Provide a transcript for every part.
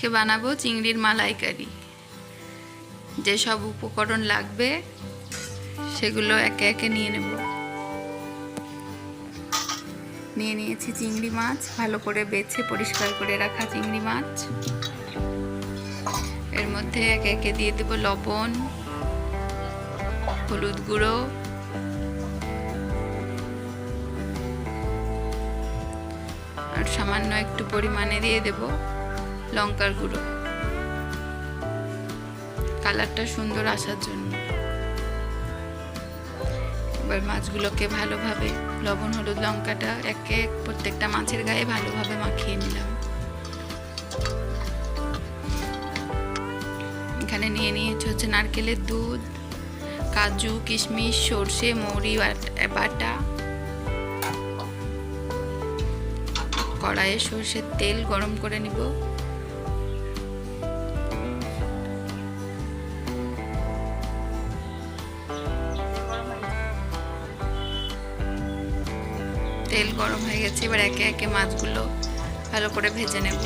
আজকে বানাবো চিংড়ির মালাইকারি। যে সব উপকরণ লাগবে সেগুলো একে একে নিয়ে নেব। নিয়ে নিয়েছি চিংড়ি মাছ, ভালো করে বেছে পরিষ্কার করে রাখা চিংড়ি মাছ। এর মধ্যে একে একে দিয়ে দেব লবণ, হলুদ গুঁড়ো, আর সামান্য একটু পরিমাণে দিয়ে দেব লঙ্কার গুঁড়ো, কালারটা সুন্দর আসার জন্য। এবার মাছগুলোকে ভালোভাবে লবণ, হলুদ, লঙ্কাটা একে এক প্রত্যেকটা মাছের গায়ে ভালোভাবে মাখিয়ে নিলাম। এখানে নিয়ে নিয়েছি হচ্ছে নারকেলের দুধ, কাজু, কিশমিশ, সর্ষে, মৌরি বাটা। কড়াইয়ে সর্ষের তেল গরম করে নিব। তেল গরম হয়ে গেছে, এবার একে একে মাছগুলো ভালো করে ভেজে নেব।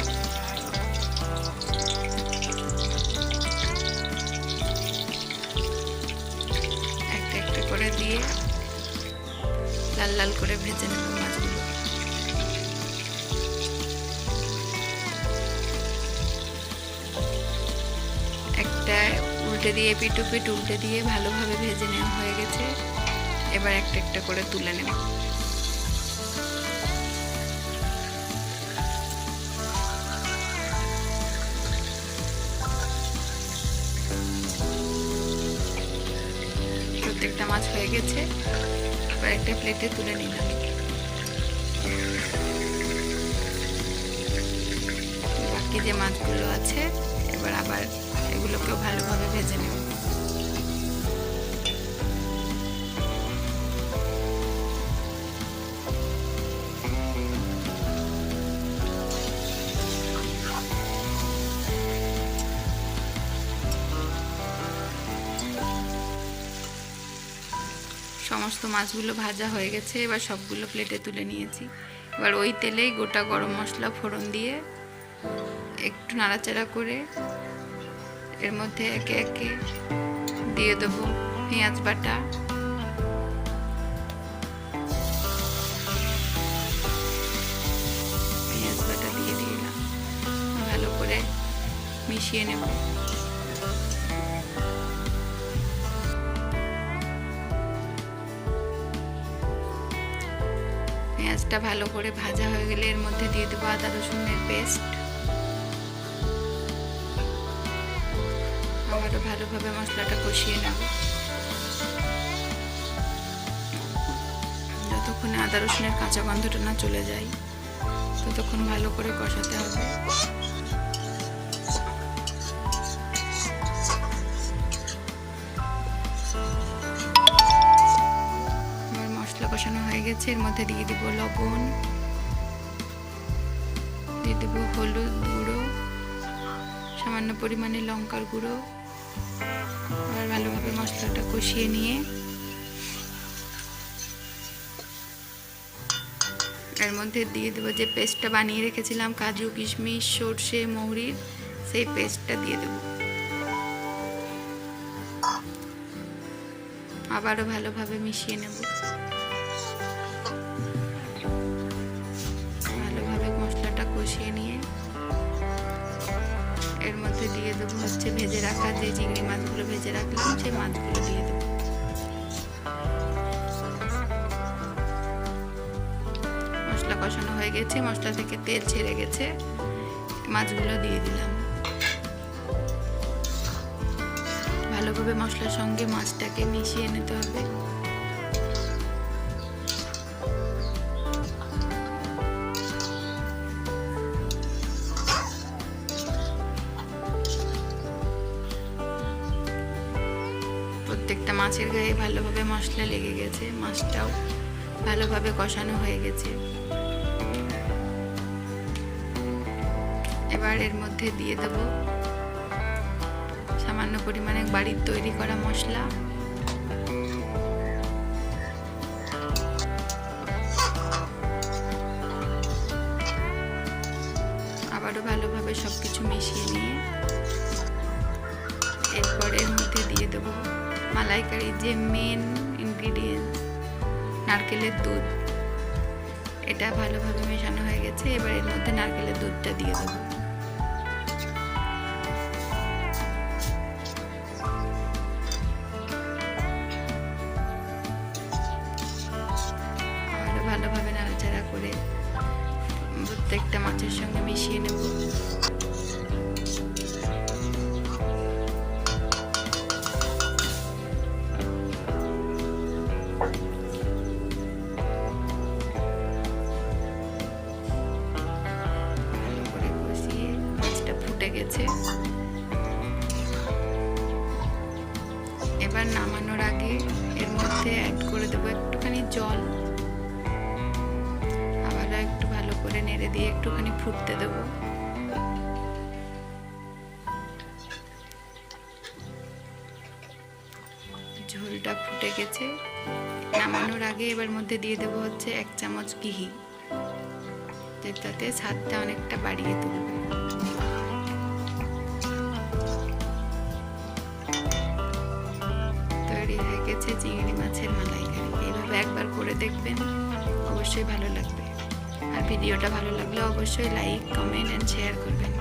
একটা একটা করে দিয়ে লাল লাল করে ভেজে নেব মাছগুলো। একটা উল্টে দিয়ে পিটু উল্টে দিয়ে ভালোভাবে ভেজে নেওয়া হয়ে গেছে। এবার একটা একটা করে তুলে নেব। প্রত্যেকটা মাছ হয়ে গেছে, এবার একটা প্লেটে তুলে নিলাম। বাকি যে মাছগুলো আছে এবার আবার এগুলোকেও ভালোভাবে ভেজে নেব। সমস্ত মাছগুলো ভাজা হয়ে গেছে, এবার সবগুলো প্লেটে তুলে নিয়েছি। এবার ওই তেলেই গোটা গরম মশলা ফোড়ন দিয়ে একটু নাড়াচাড়া করে এর মধ্যে একে একে দিয়ে দেবো পেঁয়াজ বাটা, দিয়ে দিলাম। ভালো করে মিশিয়ে নেব। পেঁয়াজটা ভালো করে ভাজা হয়ে গেলে এর মধ্যে দিয়ে দেবো আদা রসুনের পেস্ট। আবারও ভালোভাবে মশলাটা কষিয়ে নেব। যতক্ষণে আদা রসুনের কাঁচা গন্ধটা না চলে যায় ততক্ষণ ভালো করে কষাতে হবে। মশলা কষানো হয়ে গেছে, এর মধ্যে দিয়ে দেব লবণ, দিয়ে দেব হলুদ গুঁড়ো, সামান্য পরিমাণে লঙ্কার গুঁড়ো। আর ভালোভাবে মশলাটা কষিয়ে নিয়ে এর মধ্যে দিয়ে দেবো যে পেস্টটা বানিয়ে রেখেছিলাম কাজু, কিশমিশ, সর্ষে, মৌরির, সেই পেস্টটা দিয়ে দেব। আবারও ভালোভাবে মিশিয়ে নেব। ভালোভাবে মশলাটা কষিয়ে নিয়ে এর মধ্যে দিয়ে দেবো হচ্ছে ভেজে রাখা যে চিংড়ি মাছগুলো ভেজে রাখলাম সেই মাছগুলো দিয়ে দেবো। মশলা কষানো হয়ে গেছে, মশলা থেকে তেল ছেড়ে গেছে, মাছগুলো দিয়ে দিলাম। ভালোভাবে মশলার সঙ্গে মাছটাকে মিশিয়ে নিতে হবে। প্রত্যেকটা মাছের গায়ে ভালোভাবে মশলা লেগে গেছে, মাছটাও ভালোভাবে কষানো হয়ে গেছে। এবার এর মধ্যে দিয়ে দেব সামান্য পরিমাণে বাড়ির তৈরি করা মশলা, আবারও ভালোভাবে সব কিছু মিশিয়ে নিয়ে এরপর এর মধ্যে দিয়ে দেবো মালাইকারি যে মেন ইনগ্রিডিয়েন্ট নারকেলের দুধ। এটা ভালোভাবে মেশানো হয়ে গেছে, এবার এর মধ্যে নারকেলের দুধটা দিয়ে দেবো। আবার ভালোভাবে নাড়াচাড়া করে প্রত্যেকটা মাছের সঙ্গে মিশিয়ে নেব। গেছে, এবার নামানোর আগে এর মধ্যে অ্যাড করে দেবো একটুখানি জল। আবার একটু ভালো করে নেড়ে দিয়ে একটুখানি ফুটতে দেবো। ঝোলটা ফুটে গেছে, নামানোর আগে এবার মধ্যে দিয়ে দেবো হচ্ছে 1 চামচ ঘি, যেটাতে স্বাদটা অনেকটা বাড়িয়ে তুলবে। তৈরি হয়ে গেছে চিংড়ি মাছের মালাইকারি। এইভাবে একবার করে দেখবেন, অবশ্যই ভালো লাগবে। আর ভিডিওটা ভালো লাগলে অবশ্যই লাইক, কমেন্ট এন্ড শেয়ার করবেন।